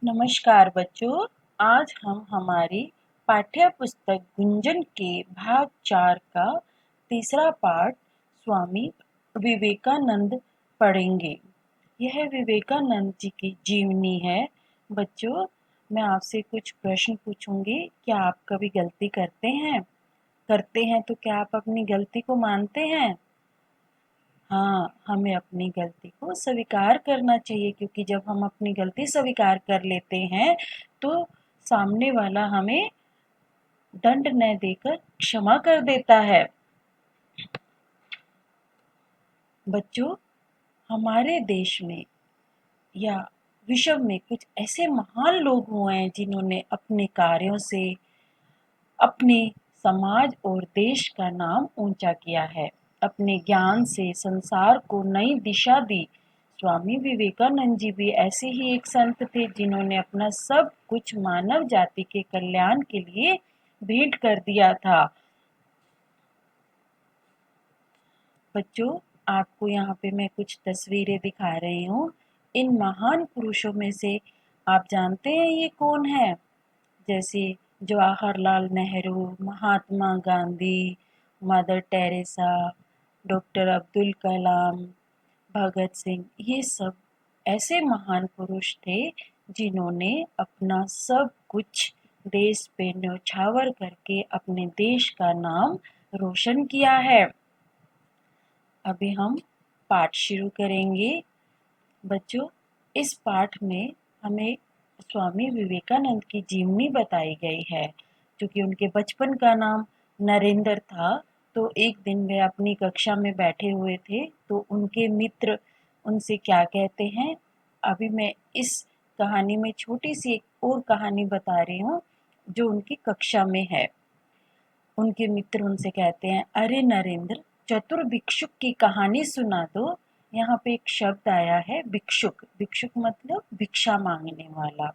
नमस्कार बच्चों। आज हम हमारी पाठ्य पुस्तक गुंजन के भाग 4 का तीसरा पाठ स्वामी विवेकानंद पढ़ेंगे। यह विवेकानंद जी की जीवनी है। बच्चों, मैं आपसे कुछ प्रश्न पूछूंगी। क्या आप कभी गलती करते हैं? करते हैं तो क्या आप अपनी गलती को मानते हैं? हाँ, हमें अपनी गलती को स्वीकार करना चाहिए, क्योंकि जब हम अपनी गलती स्वीकार कर लेते हैं तो सामने वाला हमें दंड न देकर क्षमा कर देता है। बच्चों, हमारे देश में या विश्व में कुछ ऐसे महान लोग हुए हैं जिन्होंने अपने कार्यों से अपने समाज और देश का नाम ऊंचा किया है। अपने ज्ञान से संसार को नई दिशा दी। स्वामी विवेकानंद जी भी ऐसे ही एक संत थे जिन्होंने अपना सब कुछ मानव जाति के कल्याण के लिए भेंट कर दिया था। बच्चों, आपको यहाँ पे मैं कुछ तस्वीरें दिखा रही हूँ। इन महान पुरुषों में से आप जानते हैं ये कौन है? जैसे Jawaharlal Nehru, Mahatma Gandhi, Mother Teresa, doctor Abdul Kalam, Bhagat Singh, ये सब ऐसे महान पुरुष थे जिन्होंने अपना सब कुछ देश पे न्यौछावर करके अपने देश का नाम रोशन किया है। अभी हम पाठ शुरू करेंगे। बच्चों, इस पाठ में हमें स्वामी विवेकानंद की जीवनी बताई गई है। क्योंकि उनके बचपन का नाम नरेंद्र था, तो एक दिन वे अपनी कक्षा में बैठे हुए थे तो उनके मित्र उनसे क्या कहते हैं, अभी मैं इस कहानी में छोटी सी एक और कहानी बता रही हूँ जो उनकी कक्षा में है। उनके मित्र उनसे कहते हैं, अरे नरेंद्र, चतुर भिक्षुक की कहानी सुना दो। यहाँ पे एक शब्द आया है भिक्षुक। भिक्षुक मतलब भिक्षा मांगने वाला।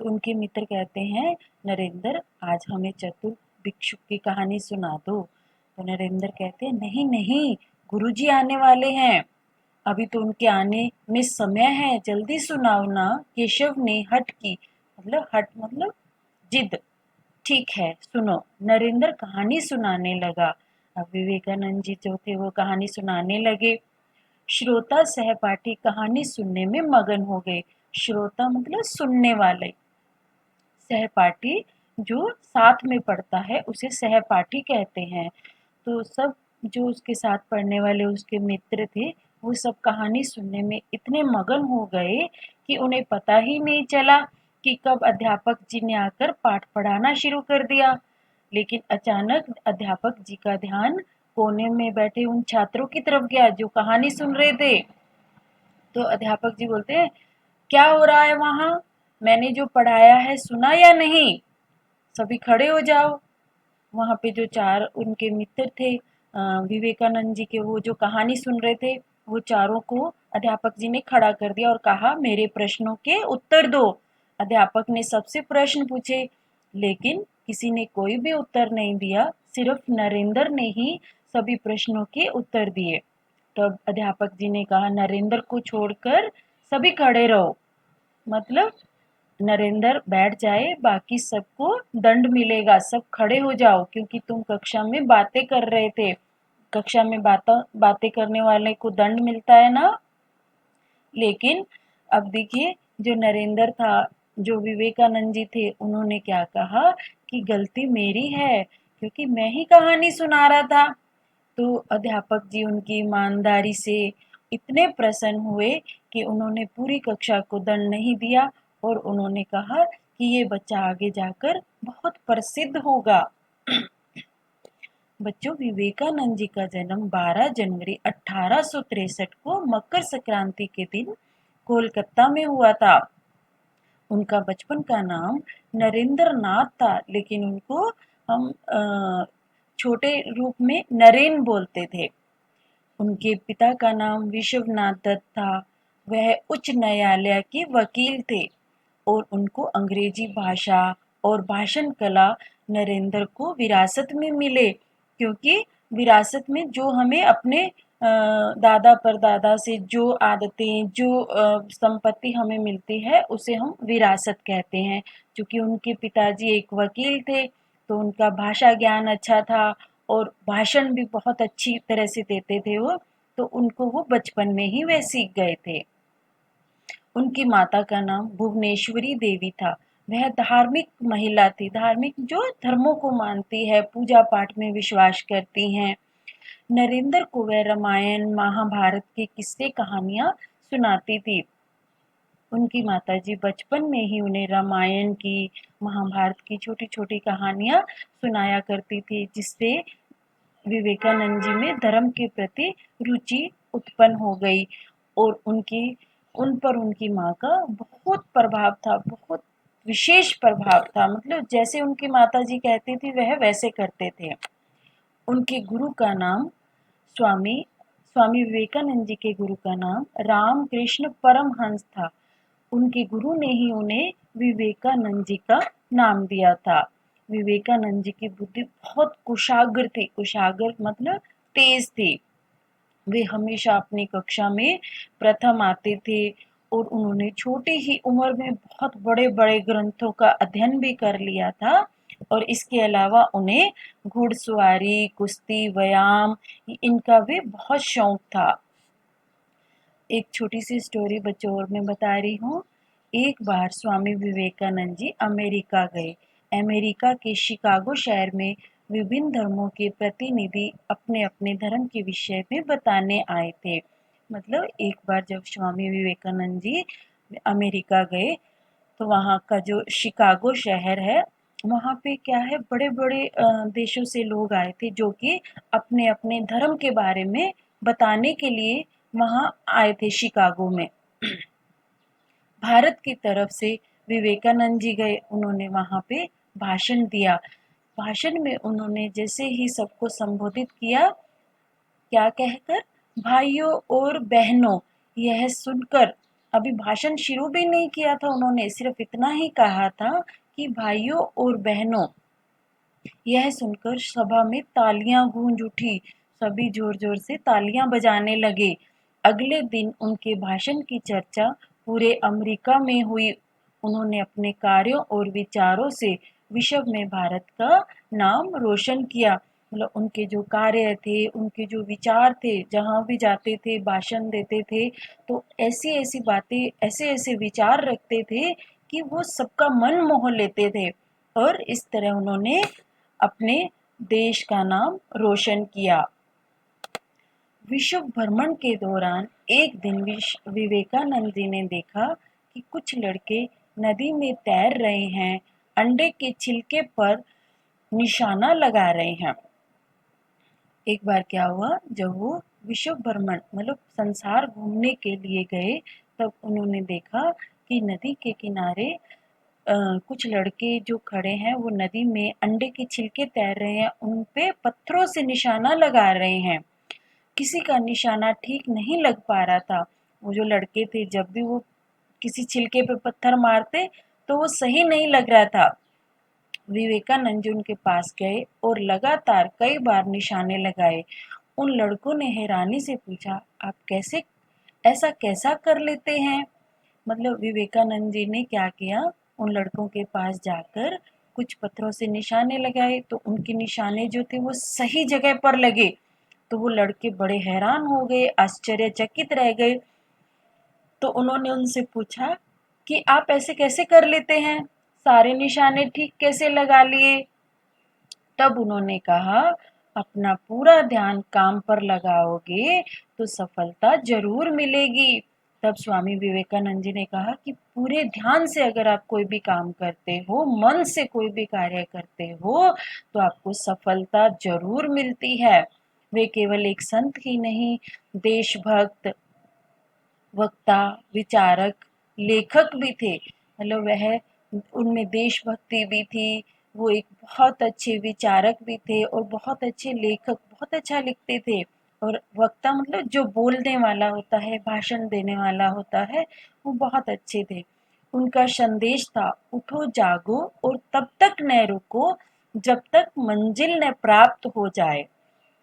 तो उनके मित्र कहते हैं, नरेंद्र, आज हमें चतुर भिक्षुक की कहानी सुना दो। तो नरेंद्र कहते हैं, नहीं नहीं, गुरुजी आने वाले हैं, अभी तो उनके आने में समय है, जल्दी सुनाओ ना। केशव ने हट मतलब जिद। ठीक है, सुनो। नरेंद्र कहानी सुनाने लगा। अब विवेकानंद जी जो थे वो कहानी सुनाने लगे। श्रोता सहपाठी कहानी सुनने में मगन हो गए। श्रोता मतलब सुनने वाले, सहपाठी जो साथ में पढ़ता है उसे सहपाठी कहते हैं। तो सब जो उसके साथ पढ़ने वाले उसके मित्र थे, वो सब कहानी सुनने में इतने मगन हो गए कि उन्हें पता ही नहीं चला कि कब अध्यापक जी ने आकर पाठ पढ़ाना शुरू कर दिया। लेकिन अचानक अध्यापक जी का ध्यान कोने में बैठे उन छात्रों की तरफ गया जो कहानी सुन रहे थे। तो अध्यापक जी बोलते हैं, क्या हो रहा है वहां? मैंने जो पढ़ाया है सुना या नहीं? सभी खड़े हो जाओ। वहां पे जो चार उनके मित्र थे विवेकानंद जी के, वो जो कहानी सुन रहे थे, वो चारों को अध्यापक जी ने खड़ा कर दिया और कहा, मेरे प्रश्नों के उत्तर दो। अध्यापक ने सबसे प्रश्न पूछे, लेकिन किसी ने कोई भी उत्तर नहीं दिया। सिर्फ नरेंद्र ने ही सभी प्रश्नों के उत्तर दिए। तब अध्यापक जी ने कहा, नरेंद्र को छोड़कर सभी खड़े रहो। मतलब नरेंद्र बैठ जाए, बाकी सबको दंड मिलेगा, सब खड़े हो जाओ, क्योंकि तुम कक्षा में बातें कर रहे थे। कक्षा में बातें करने वाले को दंड मिलता है ना। लेकिन अब देखिए, जो नरेंद्र था, जो विवेकानंद जी थे, उन्होंने क्या कहा कि गलती मेरी है, क्योंकि मैं ही कहानी सुना रहा था। तो अध्यापक जी उनकी ईमानदारी से इतने प्रसन्न हुए कि उन्होंने पूरी कक्षा को दंड नहीं दिया और उन्होंने कहा कि ये बच्चा आगे जाकर बहुत प्रसिद्ध होगा। बच्चों, विवेकानंद जी का जन्म 12 जनवरी 1863 को मकर संक्रांति के दिन कोलकाता में हुआ था। उनका बचपन का नाम नरेंद्र नाथ था, लेकिन उनको हम छोटे रूप में नरेन बोलते थे। उनके पिता का नाम विश्वनाथ दत्त था। वह उच्च न्यायालय के वकील थे और उनको अंग्रेजी भाषा और भाषण कला नरेंद्र को विरासत में मिले, क्योंकि विरासत में जो हमें अपने दादा परदादा से जो आदतें जो संपत्ति हमें मिलती है उसे हम विरासत कहते हैं। क्योंकि उनके पिताजी एक वकील थे तो उनका भाषा ज्ञान अच्छा था और भाषण भी बहुत अच्छी तरह से देते थे वो, तो उनको वो बचपन में ही वे सीख गए थे। उनकी माता का नाम भुवनेश्वरी देवी था। वह धार्मिक महिला थी, धार्मिक जो धर्मों को मानती है, पूजा पाठ में विश्वास करती हैं। नरेंद्र को वह रामायण महाभारत के किस्से कहानियां सुनाती थी। उनकी माताजी बचपन में ही उन्हें रामायण की, महाभारत की छोटी छोटी कहानियां सुनाया करती थी, जिससे विवेकानंद जी में धर्म के प्रति रुचि उत्पन्न हो गई। और उन पर उनकी माँ का बहुत प्रभाव था, बहुत विशेष प्रभाव था। मतलब जैसे उनकी माता जी कहती थी वह वैसे करते थे। उनके गुरु का नाम स्वामी स्वामी विवेकानंद जी के गुरु का नाम रामकृष्ण परमहंस था। उनके गुरु ने ही उन्हें विवेकानंद जी का नाम दिया था। विवेकानंद जी की बुद्धि बहुत कुशाग्र थी, कुशाग्र मतलब तेज थी। वे हमेशा अपनी कक्षा में प्रथम आते थे और उन्होंने छोटी ही उम्र में बहुत बड़े बड़े ग्रंथों का अध्ययन भी कर लिया था। और इसके अलावा उन्हें घुड़सवारी, कुश्ती, व्यायाम इनका भी बहुत शौक था। एक छोटी सी स्टोरी बच्चों और मैं बता रही हूँ। एक बार स्वामी विवेकानंद जी अमेरिका गए। अमेरिका के शिकागो शहर में विभिन्न धर्मों के प्रतिनिधि अपने अपने धर्म के विषय में बताने आए थे। मतलब एक बार जब स्वामी विवेकानंद जी अमेरिका गए तो वहाँ का जो शिकागो शहर है वहाँ पे क्या है, बड़े बड़े देशों से लोग आए थे जो कि अपने अपने धर्म के बारे में बताने के लिए वहाँ आए थे शिकागो में। भारत की तरफ से विवेकानंद जी गए, उन्होंने वहाँ पे भाषण दिया। भाषण में उन्होंने जैसे ही सबको संबोधित किया, क्या कहकर, भाइयों और बहनों, यह सुनकर, अभी भाषण शुरू भी नहीं किया था उन्होंने, सिर्फ इतना ही कहा था कि भाइयों और बहनों, यह सुनकर सभा में तालियां गूंज उठी। सभी जोर जोर से तालियां बजाने लगे। अगले दिन उनके भाषण की चर्चा पूरे अमेरिका में हुई। उन्होंने अपने कार्यों और विचारों से विश्व में भारत का नाम रोशन किया। मतलब उनके जो कार्य थे, उनके जो विचार थे, जहाँ भी जाते थे भाषण देते थे तो ऐसी ऐसी बातें, ऐसे ऐसे विचार रखते थे कि वो सबका मन मोह लेते थे। और इस तरह उन्होंने अपने देश का नाम रोशन किया। विश्व भ्रमण के दौरान एक दिन विवेकानंद जी ने देखा कि कुछ लड़के नदी में तैर रहे हैं, अंडे के छिलके पर निशाना लगा रहे हैं। एक बार क्या हुआ, जब वो विश्व भ्रमण मतलब संसार घूमने के लिए गए तब उन्होंने देखा कि नदी के किनारे कुछ लड़के जो खड़े हैं वो नदी में अंडे के छिलके तैर रहे हैं, उन पे पत्थरों से निशाना लगा रहे हैं। किसी का निशाना ठीक नहीं लग पा रहा था। वो जो लड़के थे जब भी वो किसी छिलके पे पत्थर मारते तो वो सही नहीं लग रहा था। विवेकानंद जी उनके पास गए और लगातार कई बार निशाने लगाए। उन लड़कों ने हैरानी से पूछा, आप कैसे, ऐसा कैसा कर लेते हैं? मतलब विवेकानंद जी ने क्या किया, उन लड़कों के पास जाकर कुछ पत्थरों से निशाने लगाए तो उनके निशाने जो थे वो सही जगह पर लगे। तो वो लड़के बड़े हैरान हो गए, आश्चर्यचकित रह गए। तो उन्होंने उनसे पूछा कि आप ऐसे कैसे कर लेते हैं, सारे निशाने ठीक कैसे लगा लिए? तब उन्होंने कहा, अपना पूरा ध्यान काम पर लगाओगे तो सफलता जरूर मिलेगी। तब स्वामी विवेकानंद जी ने कहा कि पूरे ध्यान से अगर आप कोई भी काम करते हो, मन से कोई भी कार्य करते हो तो आपको सफलता जरूर मिलती है। वे केवल एक संत ही नहीं, देशभक्त, वक्ता, विचारक, लेखक भी थे। मतलब वह, उनमें देशभक्ति भी थी, वो एक बहुत अच्छे विचारक भी थे और बहुत अच्छे लेखक, बहुत अच्छा लिखते थे। और वक्ता मतलब जो बोलने वाला होता है, भाषण देने वाला होता है, वो बहुत अच्छे थे। उनका संदेश था, उठो जागो और तब तक न रुको जब तक मंजिल न प्राप्त हो जाए।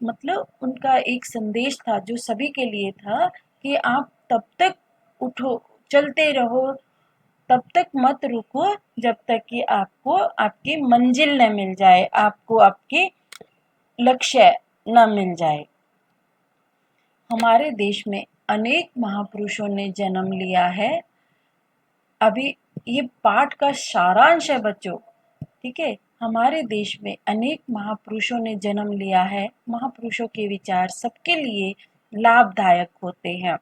मतलब उनका एक संदेश था जो सभी के लिए था कि आप तब तक उठो, चलते रहो, तब तक मत रुको जब तक कि आपको आपकी मंजिल न मिल जाए, आपको आपके लक्ष्य न मिल जाए। हमारे देश में अनेक महापुरुषों ने जन्म लिया है। अभी ये पाठ का सारांश है बच्चों, ठीक है। हमारे देश में अनेक महापुरुषों ने जन्म लिया है। महापुरुषों के विचार सबके लिए लाभदायक होते हैं।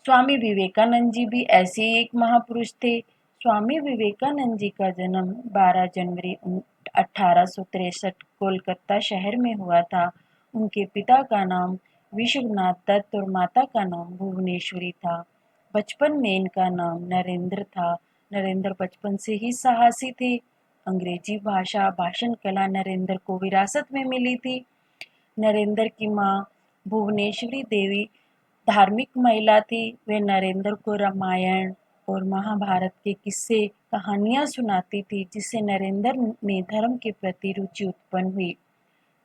स्वामी विवेकानंद जी भी ऐसे ही एक महापुरुष थे। स्वामी विवेकानंद जी का जन्म 12 जनवरी 1863 कोलकाता शहर में हुआ था। उनके पिता का नाम विश्वनाथ दत्त और माता का नाम भुवनेश्वरी था। बचपन में इनका नाम नरेंद्र था। नरेंद्र बचपन से ही साहसी थे। अंग्रेजी भाषा, भाषण कला नरेंद्र को विरासत में मिली थी। नरेंद्र की माँ भुवनेश्वरी देवी धार्मिक महिला थी। वे नरेंद्र को रामायण और महाभारत के किस्से कहानियां सुनाती थी, जिससे नरेंद्र में धर्म के प्रति रुचि उत्पन्न हुई।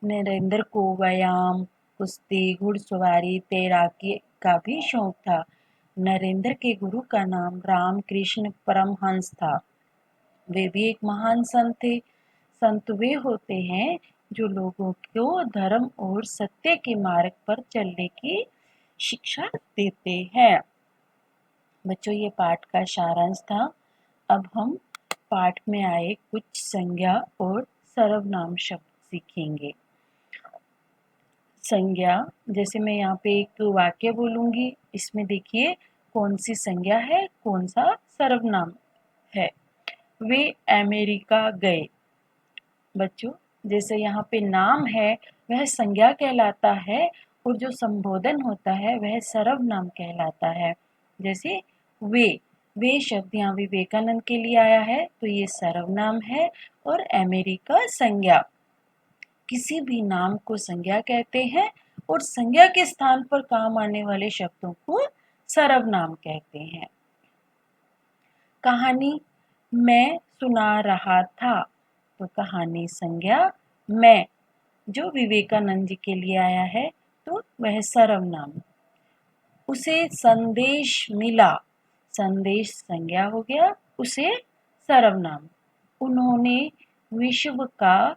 नरेंद्र को व्यायाम, कुश्ती, घुड़सवारी, तैराकी का भी शौक था। नरेंद्र के गुरु का नाम रामकृष्ण परमहंस था। वे भी एक महान संत थे। संत वे होते हैं जो लोगों को धर्म और सत्य के मार्ग पर चलने की शिक्षा देते हैं। बच्चों, ये पाठ का सारांश था। अब हम पाठ में आए कुछ संज्ञा और सर्वनाम शब्द सीखेंगे। संज्ञा, जैसे मैं यहाँ पे एक वाक्य बोलूंगी, इसमें देखिए कौन सी संज्ञा है, कौन सा सर्वनाम है। वे अमेरिका गए। बच्चों, जैसे यहाँ पे नाम है वह संज्ञा कहलाता है और जो संबोधन होता है वह सर्वनाम कहलाता है। जैसे वे शब्द यहाँ विवेकानंद के लिए आया है तो ये सर्वनाम है और अमेरिका संज्ञा। किसी भी नाम को संज्ञा कहते हैं और संज्ञा के स्थान पर काम आने वाले शब्दों को सर्वनाम कहते हैं। कहानी, मैं सुना रहा था, तो कहानी संज्ञा मैं जो विवेकानंद जी के लिए आया है तो वह सर्वनाम। उसे संदेश मिला, संदेश संज्ञा हो गया, उसे सर्वनाम। उन्होंने विश्व का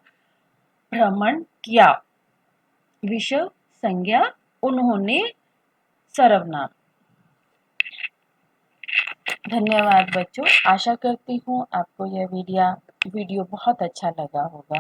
भ्रमण किया, विश्व संज्ञा, उन्होंने सर्वनाम। धन्यवाद बच्चों, आशा करती हूँ आपको यह वीडियो बहुत अच्छा लगा होगा।